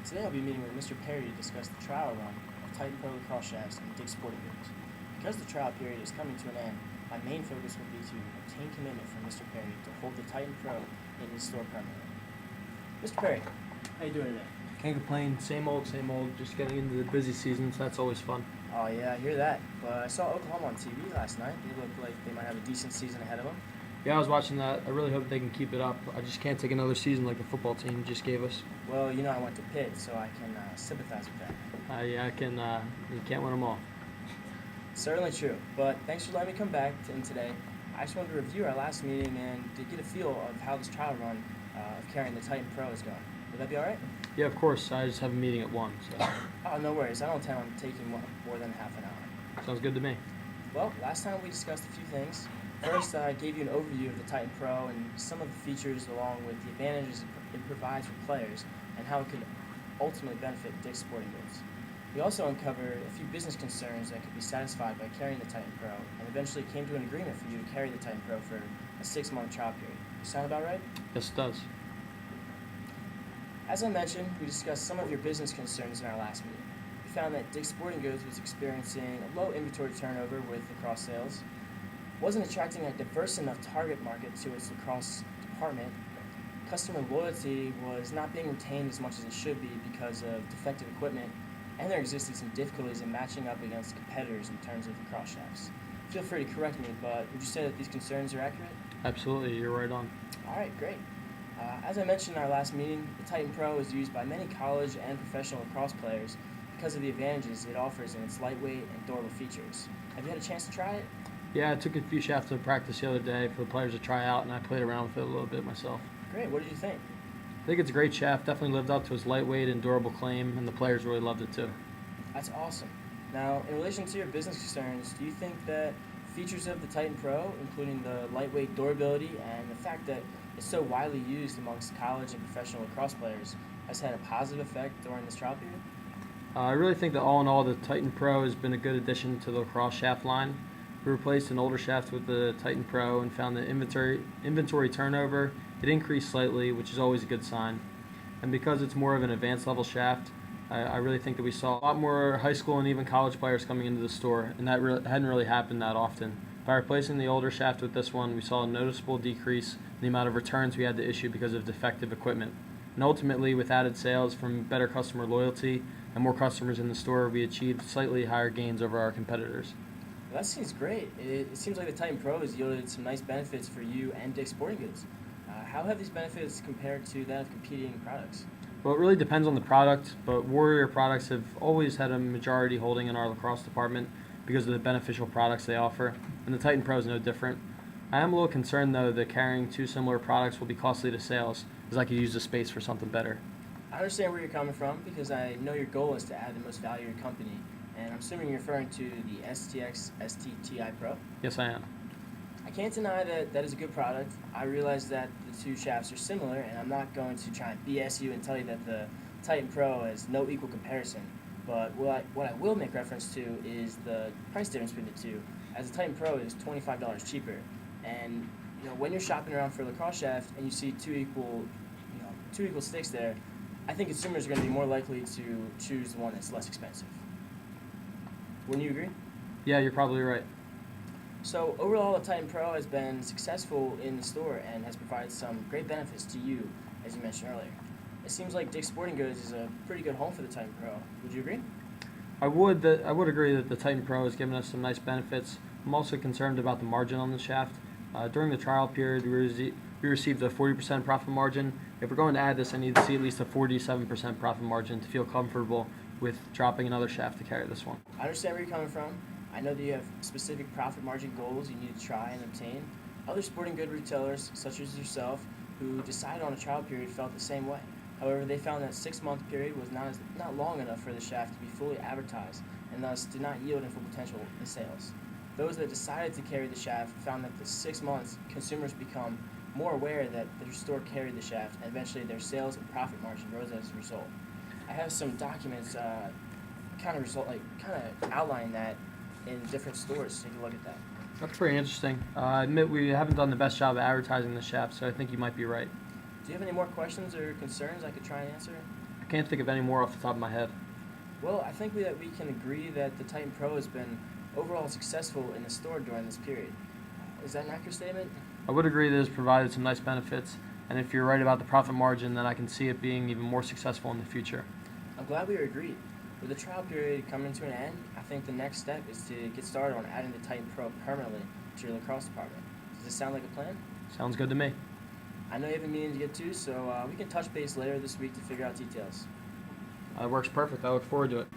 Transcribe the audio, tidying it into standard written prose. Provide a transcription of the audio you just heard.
Today I'll be meeting with Mr. Perry to discuss the trial run of Titan Pro lacrosse shafts and Dick's Sporting Goods. Because the trial period is coming to an end, my main focus will be to obtain commitment from Mr. Perry to hold the Titan Pro in his store permanently. Mr. Perry, how you doing today? Can't complain. Same old, same old. Just getting into the busy season, so that's always fun. Oh yeah, I hear that. But I saw Oklahoma on TV last night. They look like they might have a decent season ahead of them. Yeah, I was watching that. I really hope they can keep it up. I just can't take another season like the football team just gave us. Well, you know I went to Pitt, so I can sympathize with that. Yeah, I can. You can't win them all. Certainly true. But thanks for letting me come back in today. I just wanted to review our last meeting and to get a feel of how this trial run of carrying the Titan Pro is going. Would that be all right? Yeah, of course. I just have a meeting at 1, so. Oh, no worries. I don't intend on taking more than half an hour. Sounds good to me. Well, last time we discussed a few things. First, I gave you an overview of the Titan Pro and some of the features along with the advantages it provides for players and how it could ultimately benefit Dick's Sporting Goods. We also uncovered a few business concerns that could be satisfied by carrying the Titan Pro and eventually came to an agreement for you to carry the Titan Pro for a 6-month trial period. Sound about right? Yes, it does. As I mentioned, we discussed some of your business concerns in our last meeting. We found that Dick's Sporting Goods was experiencing a low inventory turnover with lacrosse sales, wasn't attracting a diverse enough target market to its lacrosse department. Customer loyalty was not being retained as much as it should be because of defective equipment, and there existed some difficulties in matching up against competitors in terms of lacrosse shafts. Feel free to correct me, but would you say that these concerns are accurate? Absolutely, you're right on. All right, great. As I mentioned in our last meeting, the Titan Pro is used by many college and professional lacrosse players because of the advantages it offers in its lightweight and durable features. Have you had a chance to try it? Yeah, I took a few shafts to practice the other day for the players to try out, and I played around with it a little bit myself. Great. What did you think? I think it's a great shaft. Definitely lived up to its lightweight and durable claim, and the players really loved it too. That's awesome. Now, in relation to your business concerns, do you think that features of the Titan Pro, including the lightweight durability and the fact that it's so widely used amongst college and professional lacrosse players, has had a positive effect during this trial period? I really think that all in all, the Titan Pro has been a good addition to the lacrosse shaft line. We replaced an older shaft with the Titan Pro and found that inventory turnover, it increased slightly, which is always a good sign. And because it's more of an advanced level shaft, I really think that we saw a lot more high school and even college players coming into the store, and that hadn't really happened that often. By replacing the older shaft with this one, we saw a noticeable decrease in the amount of returns we had to issue because of defective equipment. And ultimately, with added sales from better customer loyalty and more customers in the store, we achieved slightly higher gains over our competitors. Well, that seems great. It seems like the Titan Pro has yielded some nice benefits for you and Dick's Sporting Goods. How have these benefits compared to that of competing products? Well, it really depends on the product, but Warrior products have always had a majority holding in our lacrosse department because of the beneficial products they offer, and the Titan Pro is no different. I am a little concerned, though, that carrying two similar products will be costly to sales, as I could use the space for something better. I understand where you're coming from because I know your goal is to add the most value to your company, and I'm assuming you're referring to the STX STTI Pro. Yes, I am. I can't deny that that is a good product. I realize that the two shafts are similar, and I'm not going to try and BS you and tell you that the Titan Pro has no equal comparison. But what I will make reference to is the price difference between the two, as the Titan Pro is $25 cheaper. And when you're shopping around for a lacrosse shaft and you see two equal sticks there, I think consumers are going to be more likely to choose the one that's less expensive. Wouldn't you agree? Yeah, you're probably right. So overall, the Titan Pro has been successful in the store and has provided some great benefits to you, as you mentioned earlier. It seems like Dick's Sporting Goods is a pretty good home for the Titan Pro. Would you agree? I would agree that the Titan Pro has given us some nice benefits. I'm also concerned about the margin on the shaft. During the trial period, we received a 40% profit margin. If we're going to add this, I need to see at least a 47% profit margin to feel comfortable with dropping another shaft to carry this one. I understand where you're coming from. I know that you have specific profit margin goals you need to try and obtain. Other sporting good retailers, such as yourself, who decided on a trial period felt the same way. However, they found that 6-month period was not long enough for the shaft to be fully advertised and thus did not yield in full potential in sales. Those that decided to carry the shaft found that the 6 months, consumers become more aware that their store carried the shaft, and eventually their sales and profit margin rose as a result. I have some documents kind of outline that in different stores. Take a look at that. That's pretty interesting. I admit we haven't done the best job of advertising the shaft, so I think you might be right. Do you have any more questions or concerns I could try and answer? I can't think of any more off the top of my head. Well, I think that we can agree that the Titan Pro has been overall successful in the store during this period. Is that an accurate statement? I would agree that it's provided some nice benefits, and if you're right about the profit margin, then I can see it being even more successful in the future. I'm glad we are agreed. With the trial period coming to an end, I think the next step is to get started on adding the Titan Pro permanently to your lacrosse department. Does this sound like a plan? Sounds good to me. I know you have a meeting to get to, so we can touch base later this week to figure out details. That works perfect. I look forward to it.